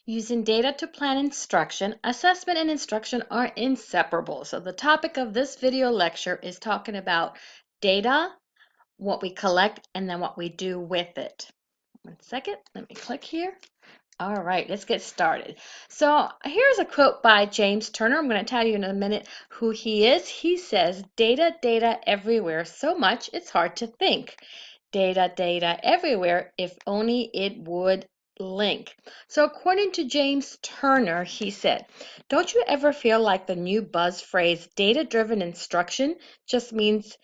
Using data to plan instruction, assessment and instruction are inseparable. So the topic of this video lecture is talking about data, what we collect, and then what we do with it. One second, let me click here. All right, let's get started. So here's a quote by James Turner. I'm going to tell you in a minute who he is. He says, data, data everywhere, so much it's hard to think. Data, data everywhere, if only it would link. So according to James Turner, he said, don't you ever feel like the new buzz phrase data-driven instruction just means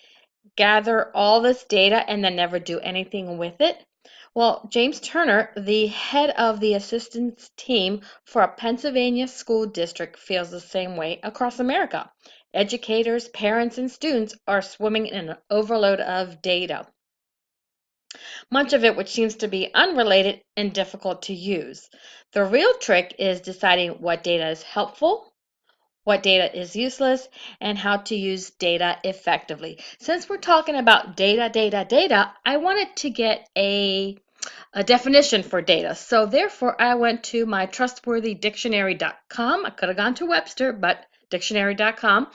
gather all this data and then never do anything with it? Well, James Turner, the head of the assistance team for a Pennsylvania school district, feels the same way across America. Educators, parents, and students are swimming in an overload of data, much of it which seems to be unrelated and difficult to use. The real trick is deciding what data is helpful, what data is useless, and how to use data effectively. Since we're talking about data, data, data, I wanted to get a definition for data. So therefore, I went to my trustworthy dictionary.com. I could have gone to Webster, but dictionary.com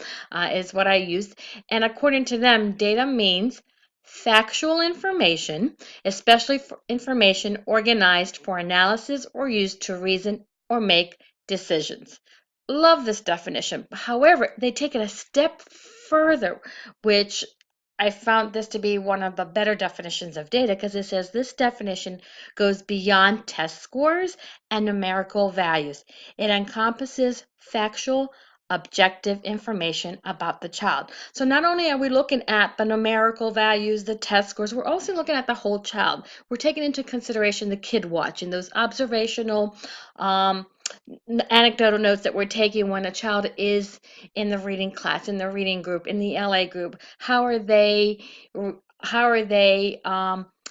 is what I used. And according to them, data means factual information, especially for information organized for analysis or used to reason or make decisions. Love this definition. However, they take it a step further, which I found this to be one of the better definitions of data because it says this definition goes beyond test scores and numerical values. It encompasses factual, objective information about the child. So not only are we looking at the numerical values, the test scores, we're also looking at the whole child. We're taking into consideration the kid watch and those observational anecdotal notes that we're taking when a child is in the reading class, in the reading group, in the LA group. How are they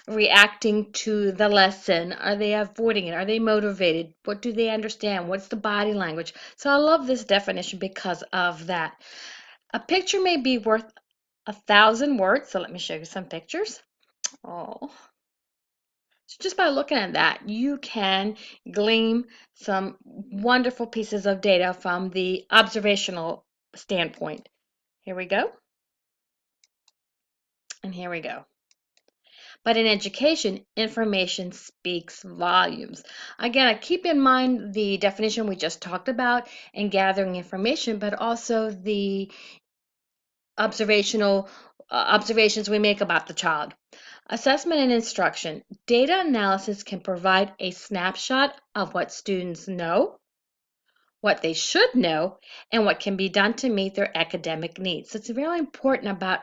reacting to the lesson? Are they avoiding it? Are they motivated? What do they understand? What's the body language? So I love this definition because of that. A picture may be worth 1,000 words. So let me show you some pictures. Oh. So just by looking at that, you can glean some wonderful pieces of data from the observational standpoint. Here we go, and here we go. But in education, information speaks volumes. Again, keep in mind the definition we just talked about in gathering information, but also the observations we make about the child. Assessment and instruction. Data analysis can provide a snapshot of what students know, what they should know, and what can be done to meet their academic needs. So it's really important about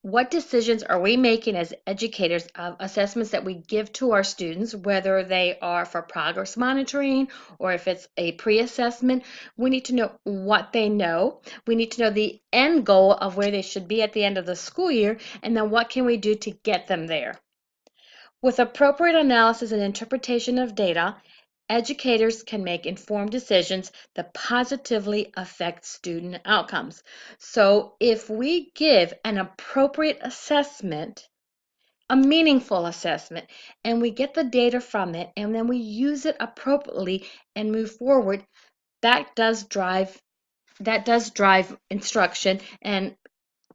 what decisions are we making as educators of assessments that we give to our students, whether they are for progress monitoring or if it's a pre-assessment. We need to know what they know. We need to know the end goal of where they should be at the end of the school year, and then what can we do to get them there. With appropriate analysis and interpretation of data, educators can make informed decisions that positively affect student outcomes. So if we give an appropriate assessment, a meaningful assessment, and we get the data from it, and then we use it appropriately and move forward, that does drive instruction and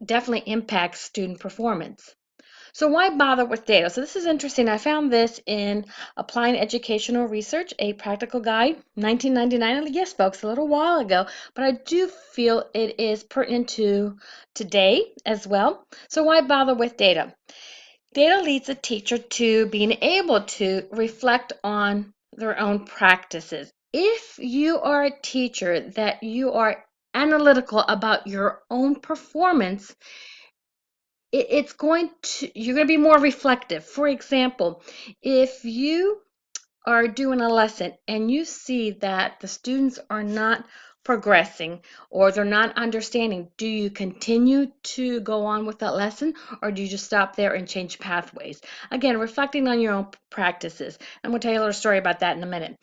definitely impacts student performance. So why bother with data? So this is interesting. I found this in Applying Educational Research, a practical guide, 1999. Yes, folks, a little while ago, but I do feel it is pertinent to today as well. So why bother with data? Data leads a teacher to being able to reflect on their own practices. If you are a teacher that you are analytical about your own performance, you're going to be more reflective. For example, if you are doing a lesson and you see that the students are not progressing or they're not understanding, do you continue to go on with that lesson or do you just stop there and change pathways? Again, reflecting on your own practices. I'm going to tell you a little story about that in a minute.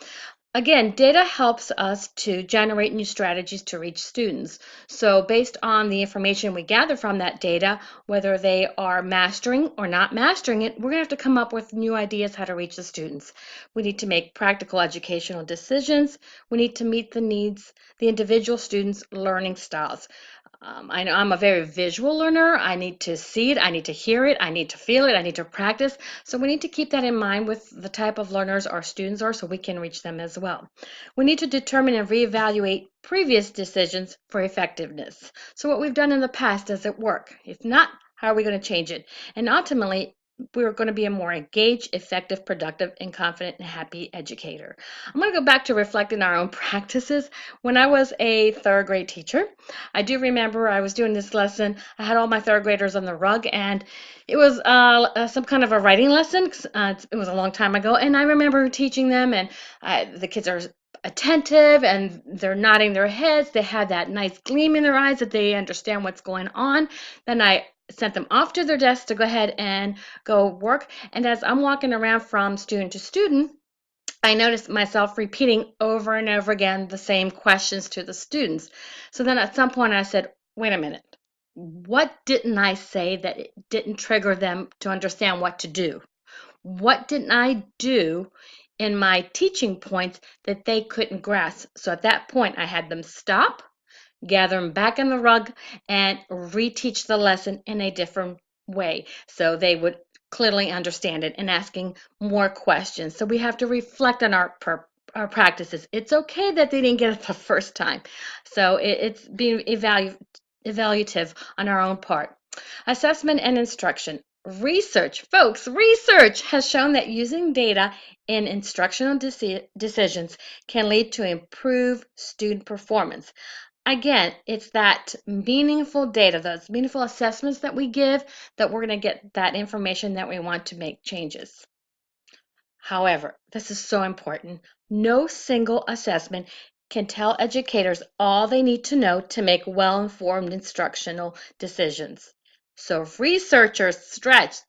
Again, data helps us to generate new strategies to reach students. So based on the information we gather from that data, whether they are mastering or not mastering it, we're going to have to come up with new ideas how to reach the students. We need to make practical educational decisions. We need to meet the needs, the individual students' learning styles. I know I'm a very visual learner. I need to see it, I need to hear it, I need to feel it, I need to practice. So we need to keep that in mind with the type of learners our students are so we can reach them as well. We need to determine and reevaluate previous decisions for effectiveness. So what we've done in the past, does it work? If not, how are we going to change it? And ultimately, we're going to be a more engaged, effective, productive, and confident and happy educator. I'm going to go back to reflecting our own practices. When I was a third grade teacher, I do remember I was doing this lesson. I had all my third graders on the rug, and it was some kind of a writing lesson. It was a long time ago, and I remember teaching them, and the kids are attentive and they're nodding their heads. They had that nice gleam in their eyes that they understand what's going on. Then I sent them off to their desks to go ahead and go work. And as I'm walking around from student to student, I noticed myself repeating over and over again the same questions to the students. So then at some point I said, wait a minute, what didn't I say that it didn't trigger them to understand what to do? What didn't I do in my teaching points that they couldn't grasp? So at that point, I had them stop, gather them back in the rug, and reteach the lesson in a different way so they would clearly understand it and asking more questions. So we have to reflect on our practices. It's okay that they didn't get it the first time. So it's being evaluative on our own part. Assessment and instruction. Research, folks, research has shown that using data in instructional decisions can lead to improved student performance. Again, it's that meaningful data, those meaningful assessments that we give, that we're going to get that information that we want to make changes. However, this is so important. No single assessment can tell educators all they need to know to make well-informed instructional decisions. So researchers stress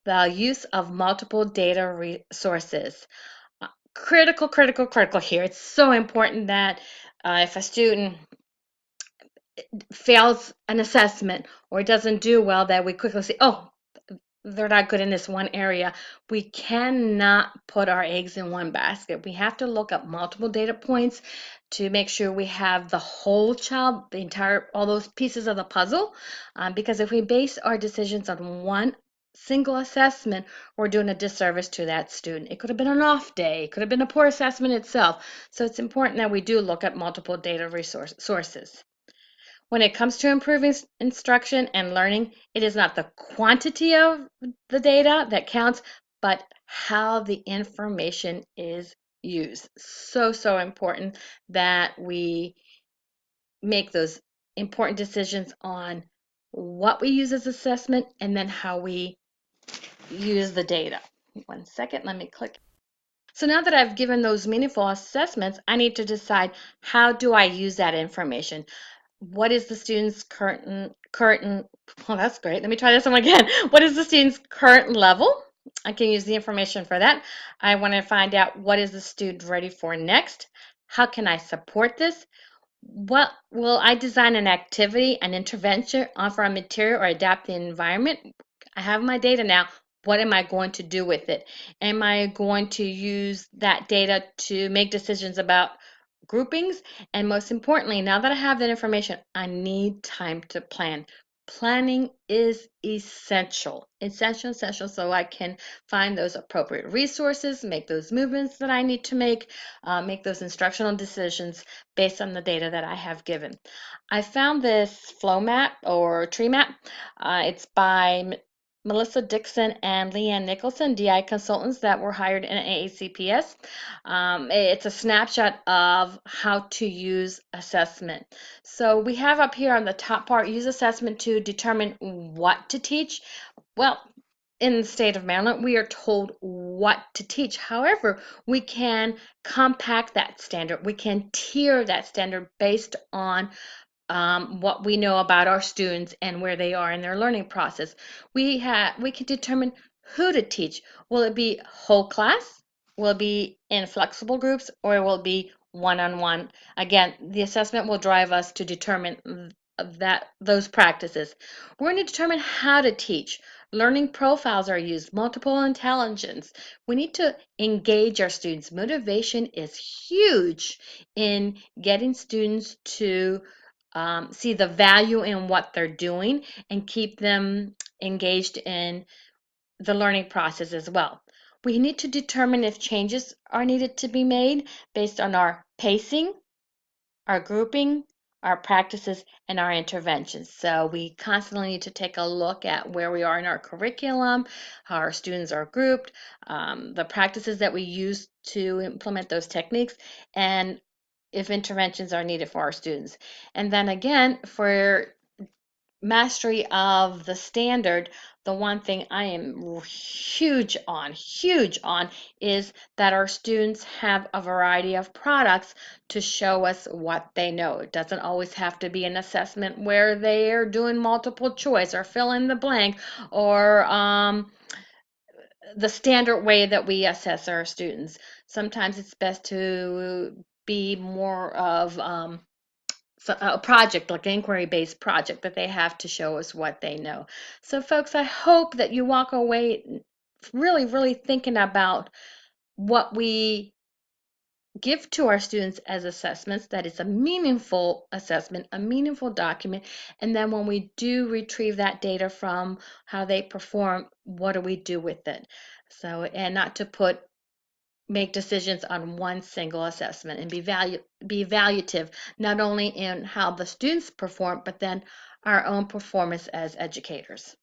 the use of multiple data resources. Critical here. It's so important that if a student fails an assessment or doesn't do well, that we quickly say, oh, they're not good in this one area. We cannot put our eggs in one basket. We have to look up multiple data points to make sure we have the whole child, all those pieces of the puzzle. Because if we base our decisions on one single assessment, we're doing a disservice to that student. It could have been an off day. It could have been a poor assessment itself. So it's important that we do look at multiple data sources. When it comes to improving instruction and learning, it is not the quantity of the data that counts, but how the information is used. So important that we make those important decisions on what we use as assessment and then how we use the data. 1 second, let me click. So now that I've given those meaningful assessments, I need to decide, how do I use that information? What is the student's well, that's great. Let me try this one again. What is the student's current level? I can use the information for that. I want to find out, what is the student ready for next? How can I support this? What will I design an activity, an intervention, offer a material, or adapt the environment? I have my data now. What am I going to do with it? Am I going to use that data to make decisions about groupings? And most importantly, now that I have that information, I need time to plan. Planning is essential, so I can find those appropriate resources, make those movements that I need to make those instructional decisions based on the data that I have given. I found this flow map or tree map. It's by Melissa Dixon and Leanne Nicholson, DI consultants that were hired in AACPS. It's a snapshot of how to use assessment. So we have up here on the top part, use assessment to determine what to teach. Well, in the state of Maryland, we are told what to teach. However, we can compact that standard. We can tier that standard based on what we know about our students and where they are in their learning process. We can determine who to teach. Will it be whole class? will be in flexible groups or it will be one-on-one. Again, the assessment will drive us to determine those practices. We're going to determine how to teach. Learning profiles are used, multiple intelligence. We need to engage our students. Motivation is huge in getting students to see the value in what they're doing and keep them engaged in the learning process as well. We need to determine if changes are needed to be made based on our pacing, our grouping, our practices, and our interventions. So we constantly need to take a look at where we are in our curriculum, how our students are grouped, the practices that we use to implement those techniques, and if interventions are needed for our students. And then again, for mastery of the standard, the one thing I am huge on, is that our students have a variety of products to show us what they know. It doesn't always have to be an assessment where they are doing multiple choice or fill in the blank or the standard way that we assess our students. Sometimes it's best to be more of a project, like an inquiry-based project that they have to show us what they know. So folks, I hope that you walk away really thinking about what we give to our students as assessments, that it's a meaningful assessment, a meaningful document, and then when we do retrieve that data from how they perform, what do we do with it? So, and not to make decisions on one single assessment, and be evaluative not only in how the students perform, but then our own performance as educators.